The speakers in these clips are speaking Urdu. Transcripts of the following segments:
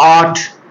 8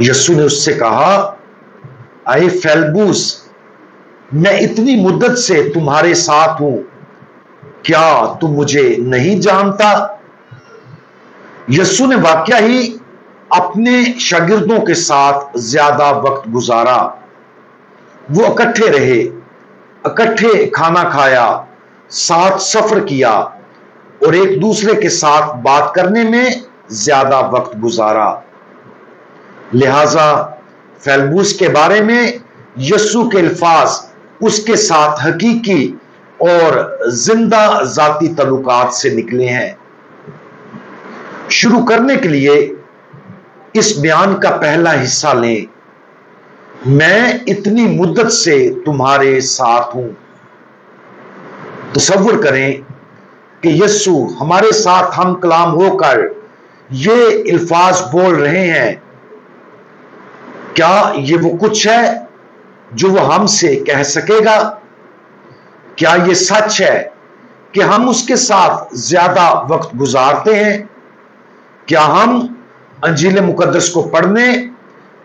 یسوع نے اس سے کہا، اے فیلبوس، میں اتنی مدت سے تمہارے ساتھ ہوں، کیا تم مجھے نہیں جانتا؟ یسوع نے واقعہ ہی اپنے شاگردوں کے ساتھ زیادہ وقت گزارا۔ وہ اکٹھے رہے، اکٹھے کھانا کھایا، ساتھ سفر کیا اور ایک دوسرے کے ساتھ بات کرنے میں زیادہ وقت گزارا۔ لہذا فیلبوس کے بارے میں یسوع کے الفاظ اس کے ساتھ حقیقی اور زندہ ذاتی تعلقات سے نکلے ہیں۔ شروع کرنے کے لیے اس بیان کا پہلا حصہ لیں، میں اتنی مدت سے تمہارے ساتھ ہوں۔ تصور کریں کہ یسوع ہمارے ساتھ ہم کلام ہو کر یہ الفاظ بول رہے ہیں۔ کیا یہ وہ کچھ ہے جو وہ ہم سے کہہ سکے گا؟ کیا یہ سچ ہے کہ ہم اس کے ساتھ زیادہ وقت گزارتے ہیں؟ کیا ہم انجیل مقدس کو پڑھنے،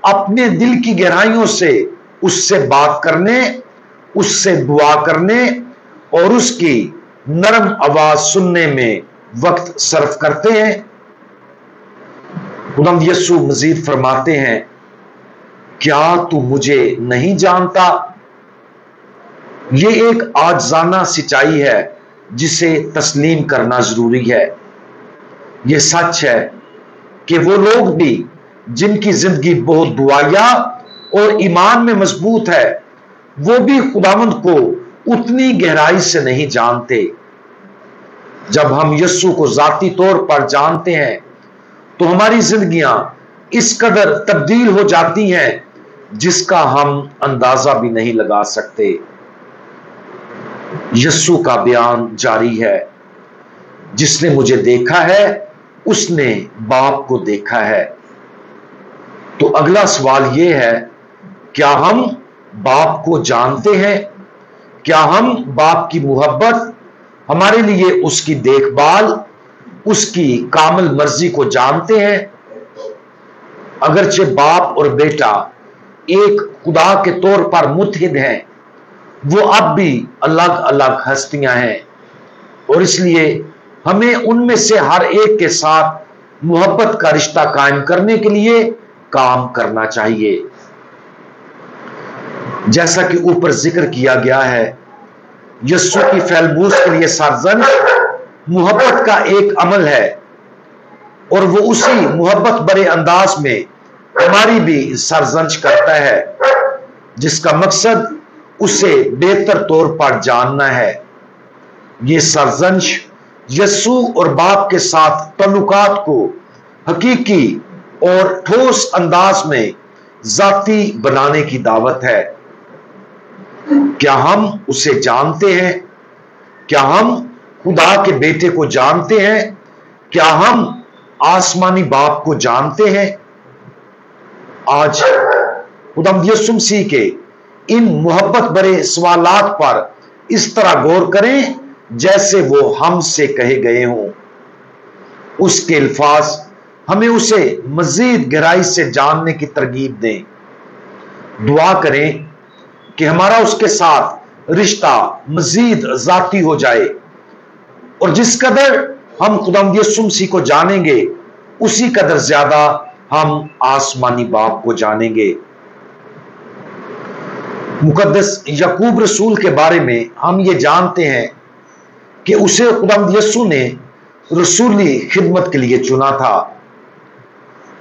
اپنے دل کی گہرائیوں سے اس سے بات کرنے، اس سے دعا کرنے اور اس کی نرم آواز سننے میں وقت صرف کرتے ہیں؟ خداوند یسوع مزید فرماتے ہیں، کیا تو مجھے نہیں جانتا؟ یہ ایک عاجزانہ سچائی ہے جسے تسلیم کرنا ضروری ہے۔ یہ سچ ہے کہ وہ لوگ بھی جن کی زندگی بہت دعائیا اور ایمان میں مضبوط ہے، وہ بھی خداوند کو اتنی گہرائی سے نہیں جانتے۔ جب ہم یسوع کو ذاتی طور پر جانتے ہیں تو ہماری زندگیاں اس قدر تبدیل ہو جاتی ہیں جس کا ہم اندازہ بھی نہیں لگا سکتے۔ یسوع کا بیان جاری ہے، جس نے مجھے دیکھا ہے اس نے باپ کو دیکھا ہے۔ تو اگلا سوال یہ ہے، کیا ہم باپ کو جانتے ہیں؟ کیا ہم باپ کی محبت، ہمارے لیے اس کی دیکھ بھال، اس کی کامل مرضی کو جانتے ہیں؟ اگرچہ باپ اور بیٹا ایک خدا کے طور پر متحد ہیں، وہ اب بھی الگ الگ ہستیاں ہیں، اور اس لیے ہمیں ان میں سے ہر ایک کے ساتھ محبت کا رشتہ قائم کرنے کے لیے کام کرنا چاہیے۔ جیسا کہ اوپر ذکر کیا گیا ہے، یسوع کی فیلبوس کے لیے سرزنش محبت کا ایک عمل ہے، اور وہ اسی محبت برے انداز میں ہماری بھی سرزنش کرتا ہے، جس کا مقصد اسے بہتر طور پر جاننا ہے۔ یہ سرزنش یسوع اور باپ کے ساتھ تعلقات کو حقیقی اور ٹھوس انداز میں ذاتی بنانے کی دعوت ہے۔ کیا ہم اسے جانتے ہیں؟ کیا ہم خدا کے بیٹے کو جانتے ہیں؟ کیا ہم آسمانی باپ کو جانتے ہیں؟ آج خداوند یسوع مسیح کے ان محبت بھرے سوالات پر اس طرح غور کریں جیسے وہ ہم سے کہے گئے ہوں۔ اس کے الفاظ ہمیں اسے مزید گہرائی سے جاننے کی ترغیب دیں۔ دعا کریں کہ ہمارا اس کے ساتھ رشتہ مزید ذاتی ہو جائے، اور جس قدر ہم خداوند یسوع مسیح کو جانیں گے اسی قدر زیادہ ہم آسمانی باپ کو جانیں گے۔ مقدس یعقوب رسول کے بارے میں ہم یہ جانتے ہیں کہ اسے خداوند یسوع نے رسولی خدمت کے لیے چنا تھا،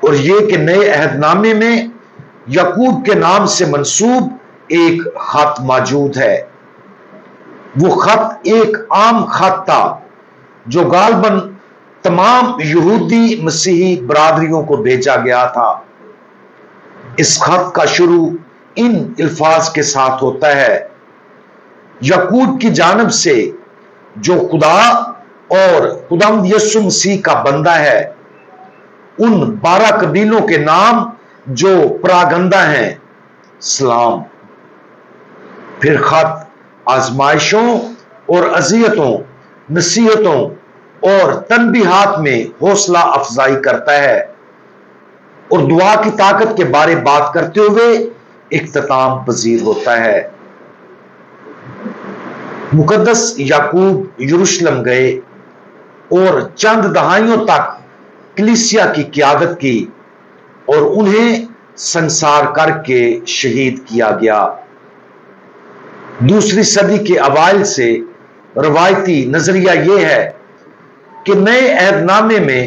اور یہ کہ نئے عہد نامے میں یعقوب کے نام سے منسوب ایک خط موجود ہے۔ وہ خط ایک عام خط تھا جو غالباً تمام یہودی مسیحی برادریوں کو بھیجا گیا تھا۔ اس خط کا شروع ان الفاظ کے ساتھ ہوتا ہے، یعقوب کی جانب سے جو خدا اور خداوند یسوع مسیح کا بندہ ہے، ان 12 قبیلوں کے نام جو پراگندہ ہیں، سلام۔ پھر خط آزمائشوں اور اذیتوں، نصیحتوں اور تنبیہات میں حوصلہ افزائی کرتا ہے۔ اور دعا کی طاقت کے بارے بات کرتے ہوئے اختتام پذیر ہوتا ہے۔ مقدس یعقوب یروشلم گئے اور چند دہائیوں تک کلیسیا کی قیادت کی اور انہیں سنسار کر کے شہید کیا گیا۔ دوسری صدی کے اوائل سے روایتی نظریہ یہ ہے کہ نئے عہد نامے میں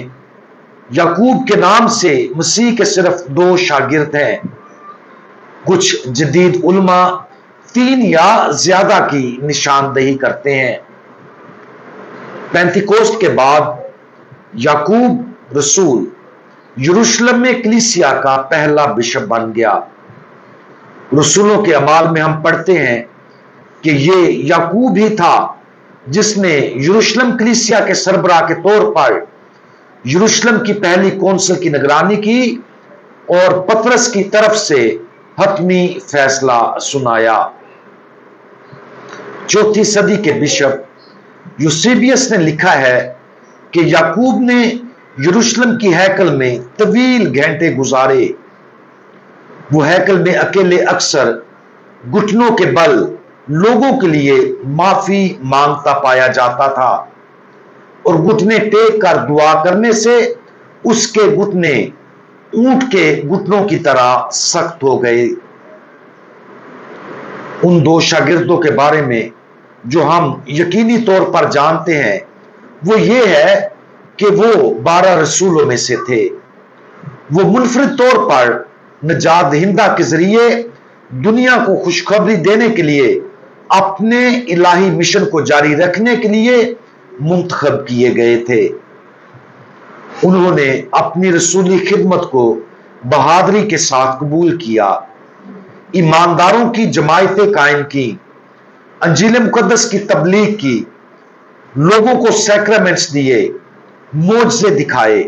یعقوب کے نام سے مسیح کے صرف 2 شاگرد ہیں۔ کچھ جدید علماء 3 یا زیادہ کی نشاندہی کرتے ہیں۔ پینتیکوسٹ کے بعد یعقوب رسول یروشلم میں کلیسیا کا پہلا بشپ بن گیا۔ رسولوں کے اعمال میں ہم پڑھتے ہیں کہ یہ یعقوب ہی تھا جس نے یروشلم کلیسیا کے سربراہ کے طور پر یروشلم کی پہلی کونسل کی نگرانی کی اور پطرس کی طرف سے حتمی فیصلہ سنایا۔ 4 صدی کے بشپ یوسیبیس نے لکھا ہے کہ یعقوب نے یروشلم کی ہیکل میں طویل گھنٹے گزارے۔ وہ ہیکل میں اکیلے اکثر گھٹنوں کے بل لوگوں کے لیے معافی مانگتا پایا جاتا تھا اور گھٹنے ٹیک کر دعا کرنے سے اس کے گھٹنے اونٹ کے گھٹنوں کی طرح سخت ہو گئے۔ ان 2 شاگردوں کے بارے میں جو ہم یقینی طور پر جانتے ہیں وہ یہ ہے کہ وہ 12 رسولوں میں سے تھے۔ وہ منفرد طور پر نجات دہندہ کے ذریعے دنیا کو خوشخبری دینے کے لیے اپنے الہی مشن کو جاری رکھنے کے لیے منتخب کیے گئے تھے۔ انہوں نے اپنی رسولی خدمت کو بہادری کے ساتھ قبول کیا، ایمانداروں کی جماعتیں قائم کی، انجیل مقدس کی تبلیغ کی، لوگوں کو سیکرامنٹس دیے، معجزے دکھائے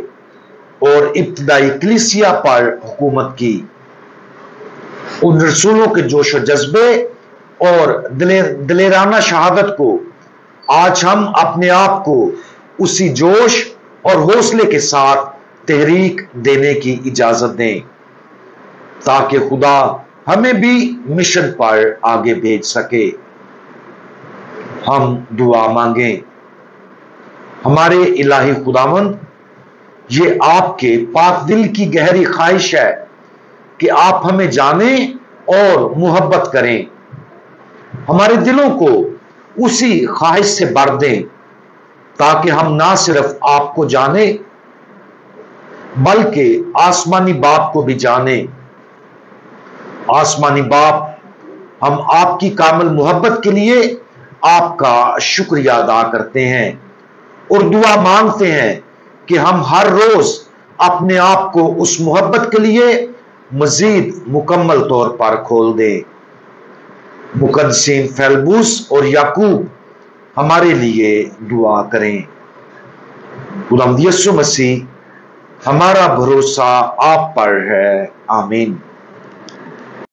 اور ابتدائی کلیسیا پر حکومت کی۔ ان رسولوں کے جوش و جذبے اور دلیرانہ شہادت کو آج ہم اپنے آپ کو اسی جوش اور حوصلے کے ساتھ تحریک دینے کی اجازت دیں تاکہ خدا ہمیں بھی مشن پر آگے بھیج سکے۔ ہم دعا مانگیں۔ ہمارے الہی خداوند، یہ آپ کے پاک دل کی گہری خواہش ہے کہ آپ ہمیں جانیں اور محبت کریں۔ ہمارے دلوں کو اسی خواہش سے بھر دیں تاکہ ہم نہ صرف آپ کو جانیں بلکہ آسمانی باپ کو بھی جانیں۔ آسمانی باپ، ہم آپ کی کامل محبت کے لیے آپ کا شکریہ ادا کرتے ہیں اور دعا مانگتے ہیں کہ ہم ہر روز اپنے آپ کو اس محبت کے لیے مزید مکمل طور پر کھول دیں۔ مقدسین فیلبوس اور یعقوب ہمارے لیے دعا کریں۔ خداوند یسوع مسیح، ہمارا بھروسہ آپ پر ہے۔ آمین۔